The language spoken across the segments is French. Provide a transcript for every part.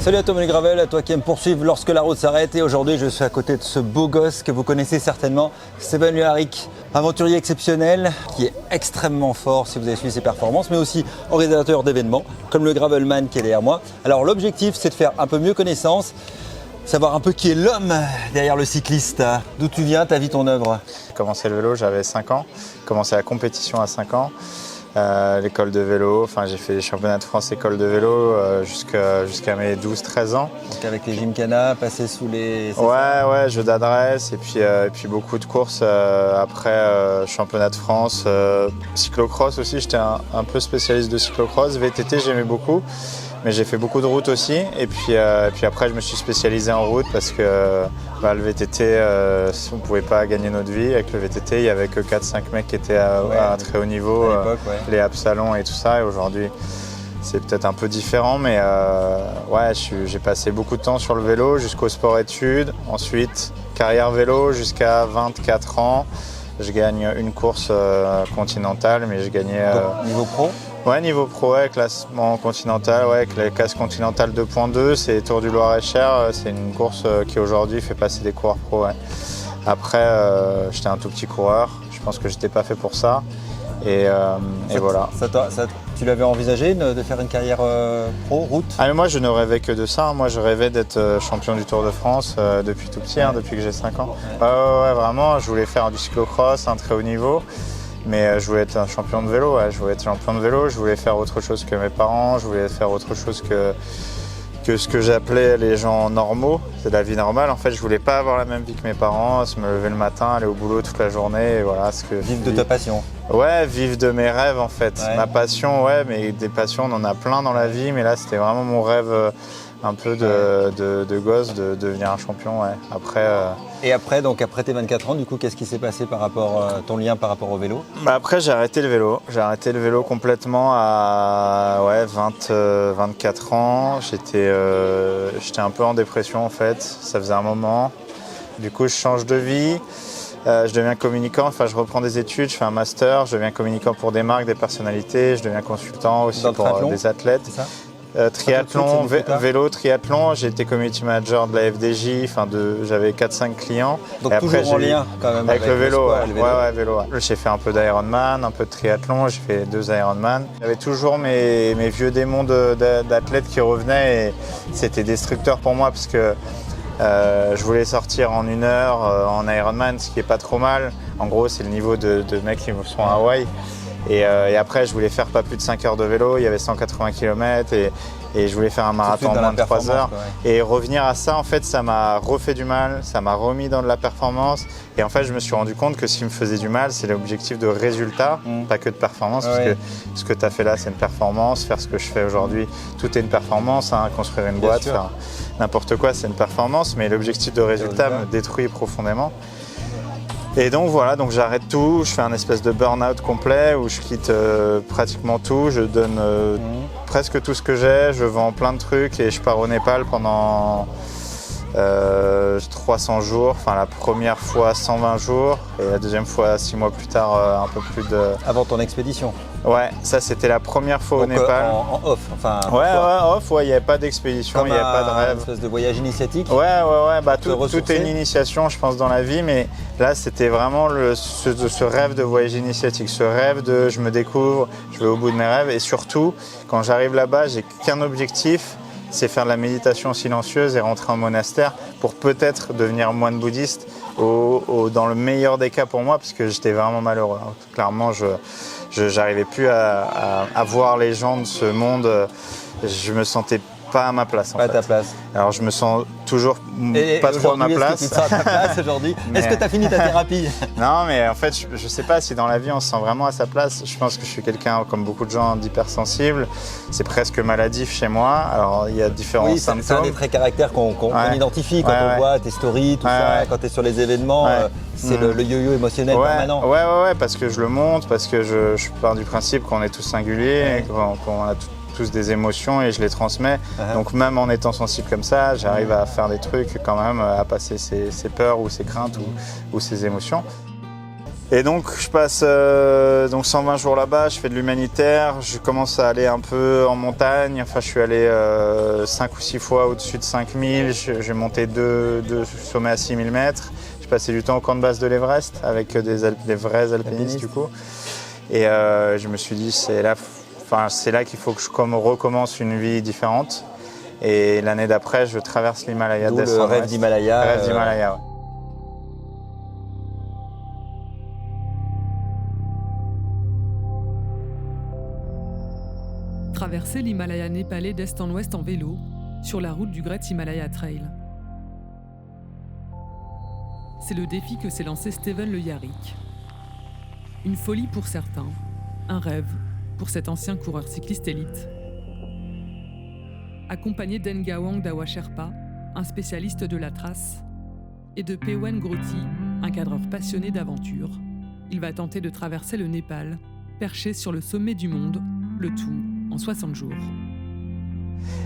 Salut à toi Manu Gravel, à toi qui aime poursuivre lorsque la route s'arrête. Et aujourd'hui, je suis à côté de ce beau gosse que vous connaissez certainement, Steven Luharic, aventurier exceptionnel, qui est extrêmement fort si vous avez suivi ses performances, mais aussi organisateur d'événements, comme le Gravelman qui est derrière moi. Alors l'objectif, c'est de faire un peu mieux connaissance, savoir un peu qui est l'homme derrière le cycliste. D'où tu viens, ta vie, ton œuvre? J'ai commencé le vélo, j'avais 5 ans, j'ai commencé la compétition à 5 ans. L'école de vélo, enfin j'ai fait les championnats de France école de vélo jusqu'à mes 12-13 ans. Donc avec les gymkhana, passer sous les... Ouais, jeu d'adresse et puis beaucoup de courses après championnat de France, cyclocross aussi, j'étais un peu spécialiste de cyclocross, VTT j'aimais beaucoup. Mais j'ai fait beaucoup de route aussi et puis après je me suis spécialisé en route parce que le VTT, on ne pouvait pas gagner notre vie. Avec le VTT, il n'y avait que 4-5 mecs qui étaient à très haut niveau, les Absalon et tout ça. Et aujourd'hui, c'est peut-être un peu différent, mais j'ai passé beaucoup de temps sur le vélo jusqu'au sport-études. Ensuite, carrière vélo jusqu'à 24 ans. Je gagne une course continentale, mais je gagnais... Niveau pro? Ouais, niveau pro, classement continental, avec la classe continentale 2.2, c'est Tour du Loir-et-Cher, c'est une course qui aujourd'hui fait passer des coureurs pro. Ouais. Après, j'étais un tout petit coureur, je pense que j'étais pas fait pour ça. Et voilà. Tu l'avais envisagé de faire une carrière pro, route? Mais moi, je ne rêvais que de ça. Moi, je rêvais d'être champion du Tour de France depuis tout petit, depuis que j'ai 5 ans. Ouais, vraiment, je voulais faire du cyclocross, un très haut niveau. Mais je voulais être un champion de vélo, je voulais faire autre chose que mes parents, je voulais faire autre chose que ce que j'appelais les gens normaux, c'est la vie normale. En fait, je voulais pas avoir la même vie que mes parents, se me lever le matin, aller au boulot toute la journée, et voilà. Vivre de ta passion. Ouais, vivre de mes rêves en fait. Ouais. Ma passion, mais des passions, on en a plein dans la vie, mais là, c'était vraiment mon rêve un peu de gosse, de devenir un champion, ouais. Après... Et après tes 24 ans, du coup, qu'est-ce qui s'est passé par rapport ton lien par rapport au vélo? Après, j'ai arrêté le vélo. J'ai arrêté le vélo complètement à 24 ans. J'étais un peu en dépression en fait. Ça faisait un moment. Du coup, je change de vie. Je deviens communicant. Enfin, je reprends des études. Je fais un master. Je deviens communicant pour des marques, des personnalités. Je deviens consultant aussi pour des athlètes. C'est ça? Triathlon, vélo, triathlon, j'ai été community manager de la FDJ, j'avais 4-5 clients. Donc et toujours après, en lien quand même avec le vélo. vélo. J'ai fait un peu d'Ironman, un peu de triathlon, j'ai fait 2 Ironman. J'avais toujours mes vieux démons d'athlètes qui revenaient et c'était destructeur pour moi parce que je voulais sortir en 1 heure en Ironman, ce qui est pas trop mal. En gros, c'est le niveau de mecs qui sont à Hawaï. Et après, je voulais faire pas plus de 5 heures de vélo, il y avait 180 km et je voulais faire un marathon en moins de 3 heures. Et revenir à ça, en fait, ça m'a refait du mal, ça m'a remis dans de la performance. Et en fait, je me suis rendu compte que ce qui me faisait du mal, c'est l'objectif de résultat, pas que de performance, parce que ce que tu as fait là, c'est une performance. Faire ce que je fais aujourd'hui, tout est une performance. Construire une boîte, faire n'importe quoi, c'est une performance. Mais l'objectif de résultat me détruit profondément. Et donc voilà, j'arrête tout, je fais un espèce de burn-out complet où je quitte pratiquement tout, je donne presque tout ce que j'ai, je vends plein de trucs et je pars au Népal pendant 300 jours, la première fois 120 jours et la deuxième fois 6 mois plus tard un peu plus de... Avant ton expédition? Ouais, ça c'était la première fois donc, au Népal. En off, off, il n'y avait pas d'expédition, il n'y avait pas de rêve. Une espèce de voyage initiatique? Tout est une initiation, je pense, dans la vie, mais là c'était vraiment ce rêve de voyage initiatique, ce rêve de je me découvre, je vais au bout de mes rêves et surtout, quand j'arrive là-bas, j'ai qu'un objectif, c'est faire de la méditation silencieuse et rentrer en monastère pour peut-être devenir moine bouddhiste dans le meilleur des cas pour moi, parce que j'étais vraiment malheureux. Clairement, je n'arrivais plus à voir les gens de ce monde. Je me sentais pas à ma place en Pas à fait. ta place. Alors je me sens toujours pas trop à ma place. Est-ce que tu te sens à ta place aujourd'hui? Est-ce que tu as fini ta thérapie? Non, mais en fait, je sais pas si dans la vie on se sent vraiment à sa place. Je pense que je suis quelqu'un, comme beaucoup de gens, d'hypersensible. C'est presque maladif chez moi. Alors il y a différents symptômes. C'est un des traits caractères qu'on identifie quand on voit tes stories, tout ça, quand tu es sur les événements. C'est le yo-yo émotionnel permanent. Ouais, parce que je le montre, parce que je pars du principe qu'on est tous singuliers, qu'on a tous des émotions et je les transmets. Donc même en étant sensible comme ça, j'arrive à faire des trucs quand même, à passer ces peurs ou ces craintes ou ces émotions. Et donc je passe 120 jours là-bas, je fais de l'humanitaire, je commence à aller un peu en montagne. Enfin, je suis allé 5 ou 6 fois au-dessus de 5000, j'ai monté deux sommets à 6000 mètres. J'ai passé du temps au camp de base de l'Everest avec des vrais alpinistes du coup. Et je me suis dit, c'est là qu'il faut que je recommence une vie différente. Et l'année d'après, je traverse l'Himalaya. Le rêve d'Himalaya. Rêve d'Himalaya, ouais. Traverser l'Himalaya népalais d'est en ouest en vélo, sur la route du Great Himalaya Trail. C'est le défi que s'est lancé Steven Le Yarrick. Une folie pour certains, un rêve pour cet ancien coureur cycliste élite. Accompagné d'Engawang Dawa Sherpa, un spécialiste de la trace, et de Pewen Groti, un cadreur passionné d'aventure, il va tenter de traverser le Népal, perché sur le sommet du monde, le tout en 60 jours.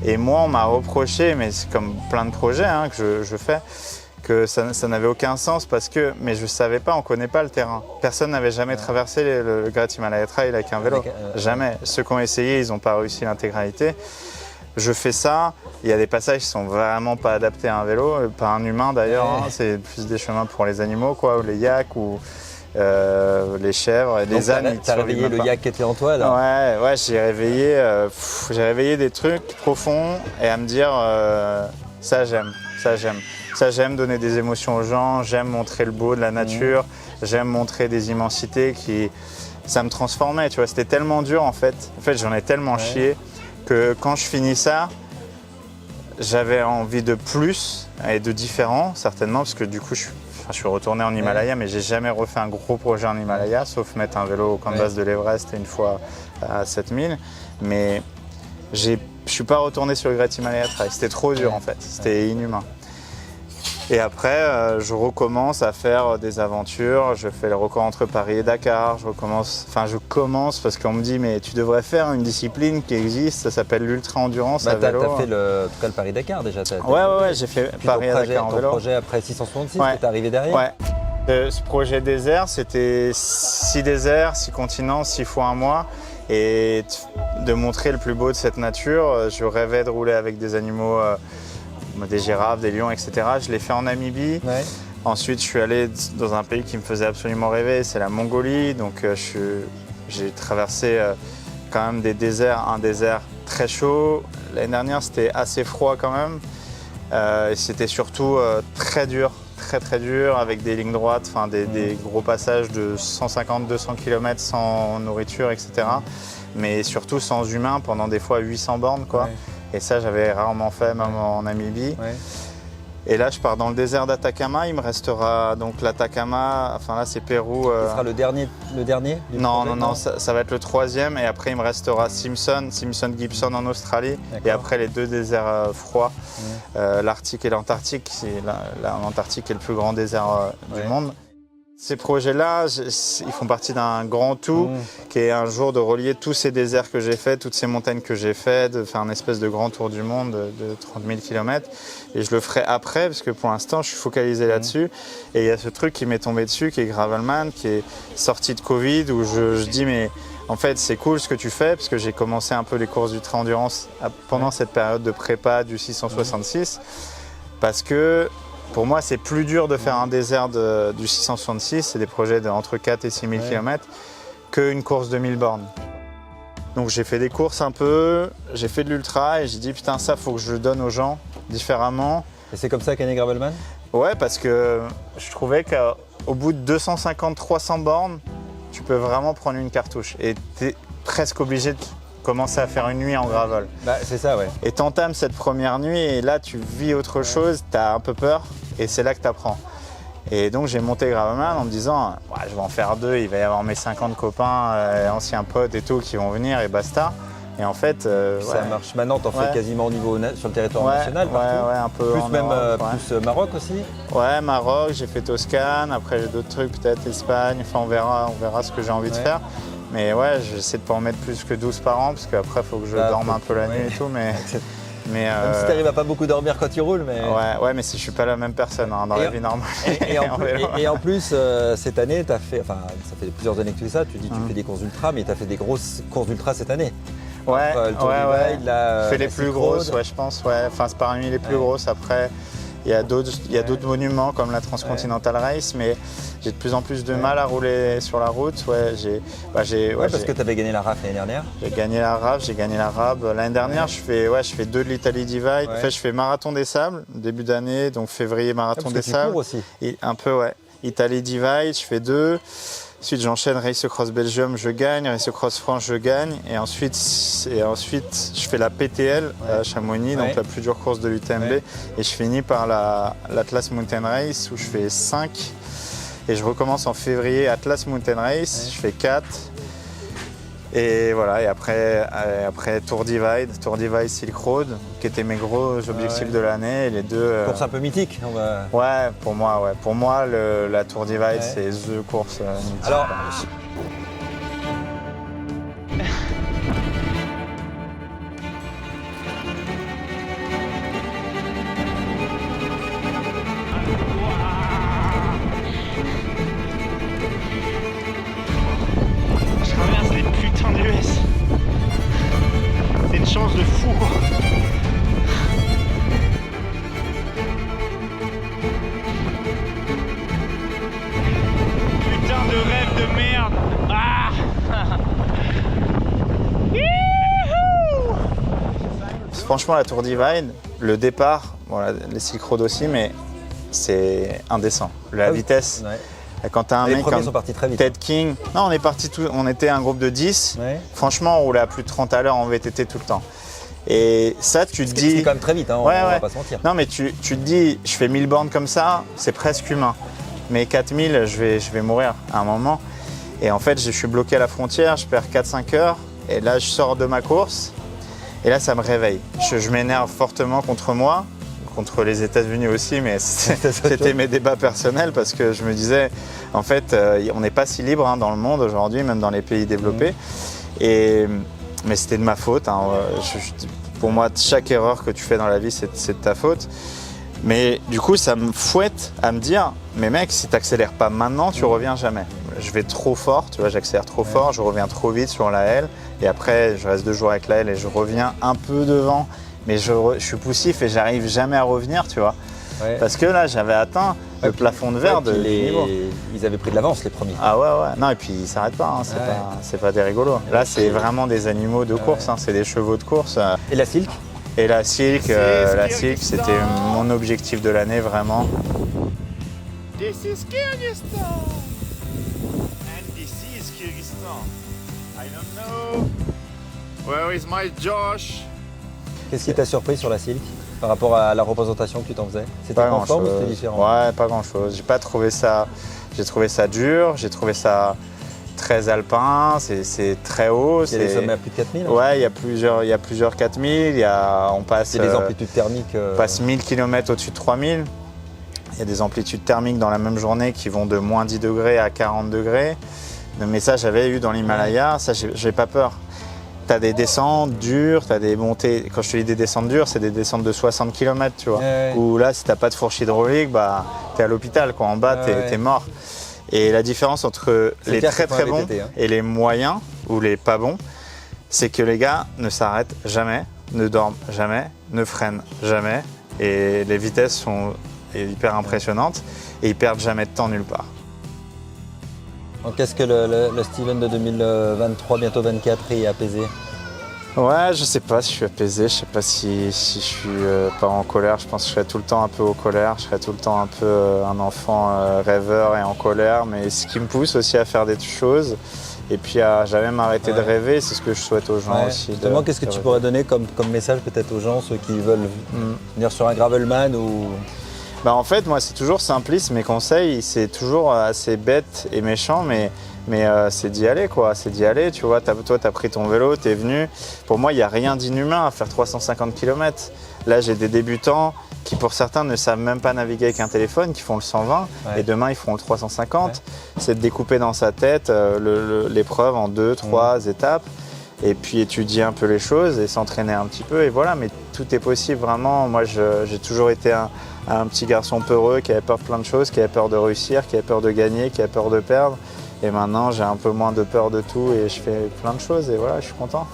Et moi, on m'a reproché, mais c'est comme plein de projets que je fais, que ça n'avait aucun sens mais je ne savais pas, on ne connaît pas le terrain. Personne n'avait jamais traversé le Great Himalaya Trail avec un vélo. Jamais. Ceux qui ont essayé, ils n'ont pas réussi l'intégralité. Je fais ça, il y a des passages qui ne sont vraiment pas adaptés à un vélo, pas un humain d'ailleurs, c'est plus des chemins pour les animaux, ou les yaks, ou les chèvres, les ânes. Tu as réveillé le yak qui était en toi là? Ouais, j'ai réveillé des trucs profonds et à me dire ça j'aime donner des émotions aux gens, j'aime montrer le beau de la nature, j'aime montrer des immensités ça me transformait, tu vois, c'était tellement dur en fait j'en ai tellement chié que quand je finis ça, j'avais envie de plus et de différent certainement, parce que du coup je suis retourné en Himalaya, mais j'ai jamais refait un gros projet en Himalaya, sauf mettre un vélo au camp de base de l'Everest une fois à 7000. Mais je suis pas retourné sur le Great Himalaya Trail, c'était trop dur en fait, c'était inhumain. Et après, je recommence à faire des aventures, je fais le record entre Paris et Dakar, je commence parce qu'on me dit mais tu devrais faire une discipline qui existe, ça s'appelle l'ultra-endurance à vélo. Tu as fait le Paris-Dakar déjà? Ouais, j'ai fait Paris et Dakar en vélo. Ton projet après 666, ouais. t'es arrivé derrière? Ouais. Ce projet désert, c'était 6 déserts, 6 continents, 6 fois un mois. Et de montrer le plus beau de cette nature, je rêvais de rouler avec des animaux, des girafes, des lions, etc. Je l'ai fait en Namibie. Ouais. Ensuite, je suis allé dans un pays qui me faisait absolument rêver, c'est la Mongolie. Donc, j'ai traversé quand même des déserts, un désert très chaud. L'année dernière, c'était assez froid quand même. C'était surtout très dur, très dur, avec des lignes droites, des gros passages de 150-200 km sans nourriture, etc. Mais surtout sans humain pendant des fois 800 bornes, quoi. Ouais. Et ça, j'avais rarement fait, même en Namibie. Ouais. Et là, je pars dans le désert d'Atacama. Il me restera donc l'Atacama. Enfin là, c'est Pérou. Ce sera le dernier Non, ça va être le 3e. Et après, il me restera Simpson Gibson en Australie. Et après, les 2 déserts froids, l'Arctique et l'Antarctique. L'Antarctique est le plus grand désert du monde. Ces projets-là, ils font partie d'un grand tout qui est un jour de relier tous ces déserts que j'ai faits, toutes ces montagnes que j'ai faites, de faire un espèce de grand tour du monde de 30 000 km. Et je le ferai après, parce que pour l'instant, je suis focalisé là-dessus. Et il y a ce truc qui m'est tombé dessus, qui est Gravelman, qui est sorti de Covid, où je dis, mais en fait, c'est cool ce que tu fais, parce que j'ai commencé un peu les courses d'ultra-endurance pendant cette période de prépa du 666, parce que pour moi, c'est plus dur de faire un désert du 666, c'est des projets entre 4 et 6 000 km, qu'une course de 1000 bornes. Donc j'ai fait des courses un peu, j'ai fait de l'ultra et j'ai dit putain, ça faut que je le donne aux gens différemment. Et c'est comme ça qu'est né Gravelman? Ouais, parce que je trouvais qu'au bout de 250-300 bornes, tu peux vraiment prendre une cartouche et tu es presque obligé commencer à faire une nuit en gravel. Bah, c'est ça, ouais. Et t'entames cette première nuit et là tu vis autre chose, t'as un peu peur et c'est là que t'apprends. Et donc j'ai monté Gravelman en me disant ouais, je vais en faire 2, il va y avoir mes 50 copains, anciens potes et tout qui vont venir et basta. Et en fait, ça marche. Maintenant, t'en fais quasiment au niveau sur le territoire national, partout. Ouais, un peu. Plus en même Europe, plus Maroc aussi. Ouais, Maroc, j'ai fait Toscane, après j'ai d'autres trucs, peut-être Espagne, enfin on verra ce que j'ai envie de faire. Mais ouais, j'essaie de pas en mettre plus que 12 par an, parce qu'après il faut que je dorme un peu la nuit et tout. Mais même si t'arrives à pas beaucoup dormir quand tu roules, mais... Ouais, mais si je suis pas la même personne dans la vie normale. Et en plus, cette année, ça fait plusieurs années que tu fais ça, tu dis que tu fais des courses d'ultra, mais tu as fait des grosses courses d'ultra cette année. Ouais, le Tour Divide, je fais les plus grosses, je pense. Ouais. Enfin, c'est parmi les plus grosses. Après, il y a d'autres monuments comme la Transcontinental Race, mais j'ai de plus en plus de mal à rouler sur la route. Parce que tu avais gagné la RAF l'année dernière. J'ai gagné la RAF, j'ai gagné la RAB. L'année dernière, je fais 2 de l'Italie Divide. En fait, je fais Marathon des Sables, début d'année, donc février, Marathon des Sables. Tu cours aussi. Un peu, ouais. Italie Divide, je fais 2. Ensuite, j'enchaîne Race Cross Belgium, je gagne, Race Cross France, je gagne. Et ensuite je fais la PTL à Chamonix, donc la plus dure course de l'UTMB. Et je finis par l'Atlas Mountain Race où je fais 5. Et je recommence en février Atlas Mountain Race, je fais 4. Et voilà, et après Tour Divide Silk Road, qui étaient mes gros objectifs de l'année. Et les deux. Course un peu mythique. Ouais, pour moi, la Tour Divide, c'est the course mythique. Alors, c'est une chance de fou. Putain de rêve de merde. Ah. Franchement, la Tour Divide, le départ, les Silk Road aussi, mais c'est indécent. La vitesse. Quand t'as un mec comme sont partis très vite. Ted King, non, on était un groupe de 10. Franchement, on roulait à plus de 30 à l'heure en VTT tout le temps. Et ça, tu te dis. C'est quand même très vite, on va pas se mentir. Non, mais tu te dis, je fais 1000 bornes comme ça, c'est presque humain. Mais 4000, je vais mourir à un moment. Et en fait, je suis bloqué à la frontière, je perds 4-5 heures. Et là, je sors de ma course. Et là, ça me réveille. Je m'énerve fortement contre moi. Contre les États-Unis aussi, mais c'était mes débats personnels parce que je me disais, en fait, on n'est pas si libre dans le monde aujourd'hui, même dans les pays développés. Mais c'était de ma faute. Pour moi, chaque erreur que tu fais dans la vie, c'est de ta faute. Mais du coup, ça me fouette à me dire, mais mec, si tu n'accélères pas maintenant, tu reviens jamais. Je vais trop fort, tu vois, j'accélère trop fort, je reviens trop vite sur la L. Et après, je reste 2 jours avec la L et je reviens un peu devant. Mais je suis poussif et j'arrive jamais à revenir, tu vois. Parce que là, j'avais atteint le plafond de verre du niveau. Ils avaient pris de l'avance, les premiers. Ah ouais. Non, et puis ils s'arrêtent pas, c'est pas des rigolos. Là, c'est vraiment des animaux de course, c'est des chevaux de course. Et la Silk ? Et la Silk, c'était mon objectif de l'année, vraiment. This is Kyrgyzstan! And this is Kyrgyzstan. I don't know. Where is my Josh? Qu'est-ce qui t'a surpris sur la Silk par rapport à la représentation que tu t'en faisais? C'était conforme ou c'était différent? Ouais, pas grand-chose. J'ai pas trouvé ça. J'ai trouvé ça dur. J'ai trouvé ça très alpin. C'est très haut. Il y a des sommets à plus de 4000. Ouais, il y a plusieurs 4000. On passe. Il y a des amplitudes thermiques. On passe 1000 km au-dessus de 3000. Il y a des amplitudes thermiques dans la même journée qui vont de moins 10 degrés à 40 degrés. Mais ça, j'avais eu dans l'Himalaya. Ça, j'ai pas peur. Tu as des descentes dures, tu as des montées. Quand je te dis des descentes dures, c'est des descentes de 60 km, tu vois. Où là, si tu n'as pas de fourche hydraulique, bah, tu es à l'hôpital. En bas, tu es mort. Et la différence entre les très très bons et les moyens ou les pas bons, c'est que les gars ne s'arrêtent jamais, ne dorment jamais, ne freinent jamais. Et les vitesses sont hyper impressionnantes et ils perdent jamais de temps nulle part. Donc, qu'est-ce que le Steven de 2023, bientôt 24 est apaisé? Ouais, je sais pas si je suis apaisé, je sais pas si je suis pas en colère. Je pense que je serai tout le temps un peu en colère, je serai tout le temps un peu un enfant rêveur et en colère. Mais ce qui me pousse aussi à faire des choses et puis à jamais m'arrêter de rêver, c'est ce que je souhaite aux gens aussi. Justement, qu'est-ce que tu pourrais donner comme message peut-être aux gens, ceux qui veulent venir sur un gravelman ou... Bah en fait, moi, c'est toujours simpliste. Mes conseils, c'est toujours assez bête et méchant, mais c'est d'y aller, quoi. C'est d'y aller, tu vois. Toi, tu as pris ton vélo, tu es venu. Pour moi, il n'y a rien d'inhumain à faire 350 km. Là, j'ai des débutants qui, pour certains, ne savent même pas naviguer avec un téléphone, qui font le 120, et demain, ils feront le 350. C'est de découper dans sa tête l'épreuve en 2, 3 étapes, et puis étudier un peu les choses et s'entraîner un petit peu, et voilà. Mais tout est possible, vraiment. Moi, j'ai toujours été un petit garçon peureux qui avait peur de plein de choses, qui avait peur de réussir, qui avait peur de gagner, qui avait peur de perdre. Et maintenant, j'ai un peu moins de peur de tout et je fais plein de choses et voilà, je suis content.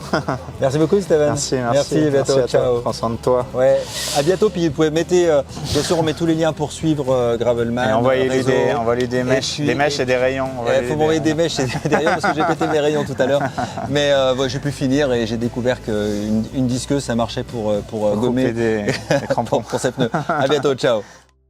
Merci beaucoup, Steven. Merci, à bientôt, ciao. Prends soin de toi. Ouais, à bientôt. Puis vous pouvez mettre, bien sûr, on met tous les liens pour suivre Gravelman. Et envoyez-lui des mèches, et des rayons. Il faut m'envoyer des mèches et des rayons parce que j'ai pété mes rayons tout à l'heure. Mais j'ai pu finir et j'ai découvert qu'une disqueuse, ça marchait pour gommer des crampons. pour ses pneus. À bientôt, ciao.